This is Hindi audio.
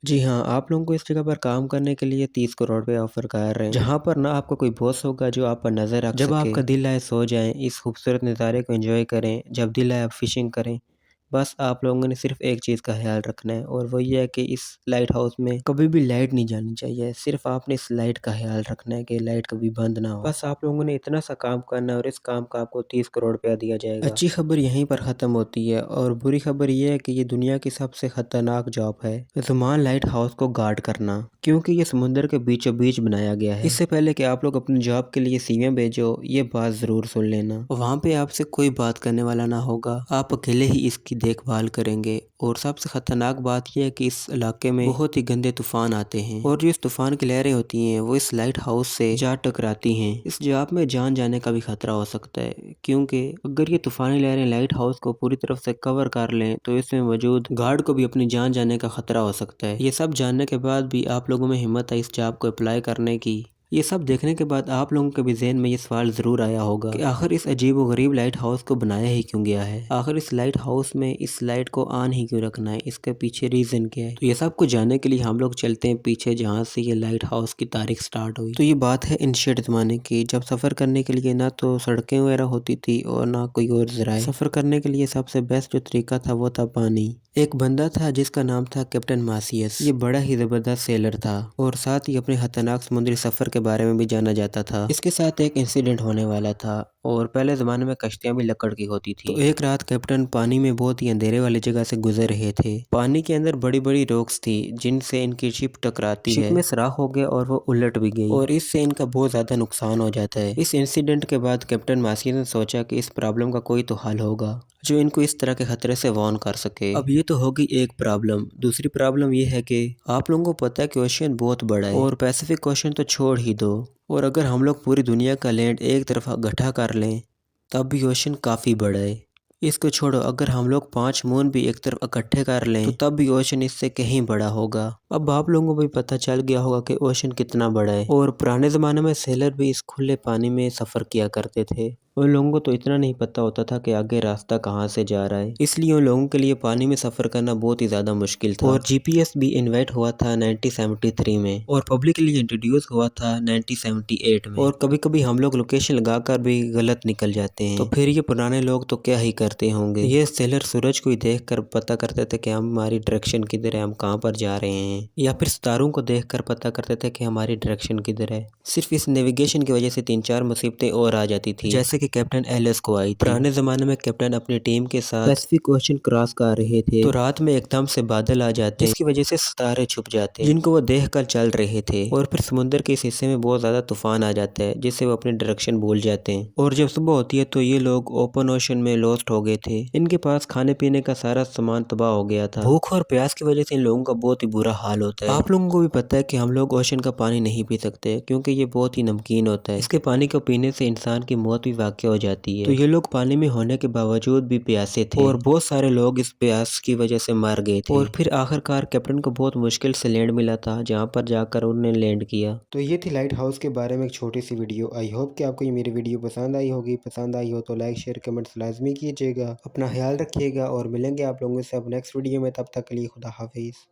जी हाँ, आप लोगों को इस जगह पर काम करने के लिए 30 करोड़ रुपए ऑफ़र कर रहे हैं, जहाँ पर ना आपका कोई बॉस होगा जो आप पर नज़र रख सके। जब आपका दिल आए सो जाएँ, इस खूबसूरत नज़ारे को एंजॉय करें, जब दिल आए आप फ़िशिंग करें। बस आप लोगों ने सिर्फ़ एक चीज़ का ख़्याल रखना है और वो ये है कि इस लाइट हाउस में कभी भी लाइट नहीं जानी चाहिए। सिर्फ़ आपने इस लाइट का ख़्याल रखना है कि लाइट कभी बंद ना हो। बस आप लोगों ने इतना सा काम करना है और इस काम का आपको 30 करोड़ रुपया दिया जाएगा। अच्छी खबर यहीं पर ख़त्म होती है और बुरी खबर ये है कि ये दुनिया की सबसे ख़तरनाक जॉब है, ज़ुमान लाइट हाउस को गार्ड करना, क्योंकि ये समुंदर के बीचों बीच बनाया गया है। इससे पहले कि आप लोग अपनी जॉब के लिए सीवियाँ भेजो, ये बात ज़रूर सुन लेना। वहाँ पे आपसे कोई बात करने वाला ना होगा, आप अकेले ही इसकी देखभाल करेंगे। और सबसे ख़तरनाक बात यह है कि इस इलाके में बहुत ही गंदे तूफ़ान आते हैं और जो इस तूफ़ान की लहरें होती हैं वो इस लाइट हाउस से जा टकराती हैं। इस जॉब में जान जाने का भी खतरा हो सकता है, क्योंकि अगर ये तूफ़ानी लहरें लाइट हाउस को पूरी तरफ से कवर कर लें तो इसमें मौजूद गार्ड को भी अपनी जान जाने का खतरा हो सकता है। ये सब जानने के बाद भी आप लोगों में हिम्मत है इस जॉब को अप्लाई करने की। ये सब देखने के बाद आप लोगों के भी ज़हन में ये सवाल ज़रूर आया होगा कि आखिर इस अजीब व गरीब लाइट हाउस को बनाया ही क्यों गया है। आखिर इस लाइट हाउस में इस लाइट को ऑन ही क्यों रखना है, इसके पीछे रीज़न क्या है। तो ये सब कुछ जानने के लिए हम लोग चलते हैं पीछे, जहाँ से ये लाइट हाउस की तारीख स्टार्ट हुई। तो ये बात है एंशिएंट ज़माने की, जब सफ़र करने के लिए ना तो सड़कें वगैरह होती थी और ना कोई और ज़राए। सफ़र करने के लिए सबसे बेस्ट जो तरीका था वो था पानी। एक बंदा था जिसका नाम था कैप्टन मासियस। ये बड़ा ही ज़बरदस्त सेलर था और साथ ही अपने खतरनाक समुद्री सफ़र के बारे में भी जाना जाता था। इसके साथ एक इंसिडेंट होने वाला था और पहले ज़माने में कश्तियाँ भी लकड़ की होती थी। तो एक रात कैप्टन पानी में बहुत ही अंधेरे वाली जगह से गुजर रहे थे। पानी के अंदर बड़ी बड़ी रॉक्स थी जिनसे इनकी शिप टकराती है। शिप में सुराख हो गया और वो उलट भी गई और इससे इनका बहुत ज़्यादा नुकसान हो जाता है। इस इंसिडेंट के बाद कैप्टन मासियस ने सोचा कि इस प्रॉब्लम का कोई तो हल होगा जो इनको इस तरह के खतरे से वार्न कर सके। अब ये तो होगी एक प्रॉब्लम। दूसरी प्रॉब्लम ये है कि आप लोगों को पता है कि ओशियन बहुत बड़ा है और पैसिफिक ओशियन तो छोड़ ही दो, और अगर हम लोग पूरी दुनिया का लैंड एक तरफ इकट्ठा कर लें तब भी ओशियन काफ़ी बड़ा है। इसको छोड़ो, अगर हम लोग 5 मून भी एक तरफ इकट्ठे कर लें तो तब भी ओशन इससे कहीं बड़ा होगा। अब आप लोगों को भी पता चल गया होगा कि ओशन कितना बड़ा है। और पुराने ज़माने में सेलर भी इस खुले पानी में सफ़र किया करते थे। उन लोगों को तो इतना नहीं पता होता था कि आगे रास्ता कहाँ से जा रहा है, इसलिए उन लोगों के लिए पानी में सफ़र करना बहुत ही ज़्यादा मुश्किल था। और जीपीएस भी इन्वेंट हुआ था 1973 में और पब्लिकली इंट्रोड्यूस हुआ था 1978 में। और कभी कभी हम लोग लोकेशन लगाकर भी गलत निकल जाते हैं, तो फिर ये पुराने लोग तो क्या ही करते होंगे। ये सेलर सूरज को ही देखकर पता करते थे कि हमारी डायरेक्शन किधर है, हम कहाँ पर जा रहे हैं, या फिर सितारों को देखकर पता करते थे कि हमारी डायरेक्शन किधर है। सिर्फ इस नेविगेशन की वजह से 3-4 मुसीबतें और आ जाती थी, जैसे कि कैप्टन एलिस को आई थी। पुराने जमाने में कैप्टन अपनी टीम के साथ पैसिफिक ओशन क्रॉस कर रहे थे तो रात में एकदम से बादल आ जाते जिसकी वजह से सितारे छुप जाते जिनको वो देख कर चल रहे थे, और फिर समुद्र के इस हिस्से में बहुत ज्यादा तूफान आ जाता है जिससे वो अपनी डायरेक्शन भूल जाते हैं। और जब सुबह होती है तो ये लोग ओपन ओशन में लॉस्ट हो गए थे। इनके पास खाने पीने का सारा सामान तबाह हो गया था। भूख और प्यास की वजह से इन लोगों का बहुत ही बुरा हाल होता है। आप लोगों को भी पता है कि हम लोग ओशन का पानी नहीं पी सकते क्योंकि ये बहुत ही नमकीन होता है। इसके पानी को पीने से इंसान की मौत भी वाक़ई हो जाती है। तो ये लोग पानी में होने के बावजूद भी प्यासे थे और बहुत सारे लोग इस प्यास की वजह से मर गए थे। और फिर आखिरकार कैप्टन को बहुत मुश्किल से लैंड मिला था, जहाँ पर जाकर उन्होंने लैंड किया। तो ये थी लाइट हाउस के बारे में एक छोटी सी वीडियो। आई होप कि आपको ये मेरी वीडियो पसंद आई होगी। पसंद आई हो तो लाइक शेयर कमेंट्स लाजमी कीजिएगा। अपना ख्याल रखिएगा और मिलेंगे आप लोगों से अब नेक्स्ट वीडियो में। तब तक के लिए खुदा हाफिज़।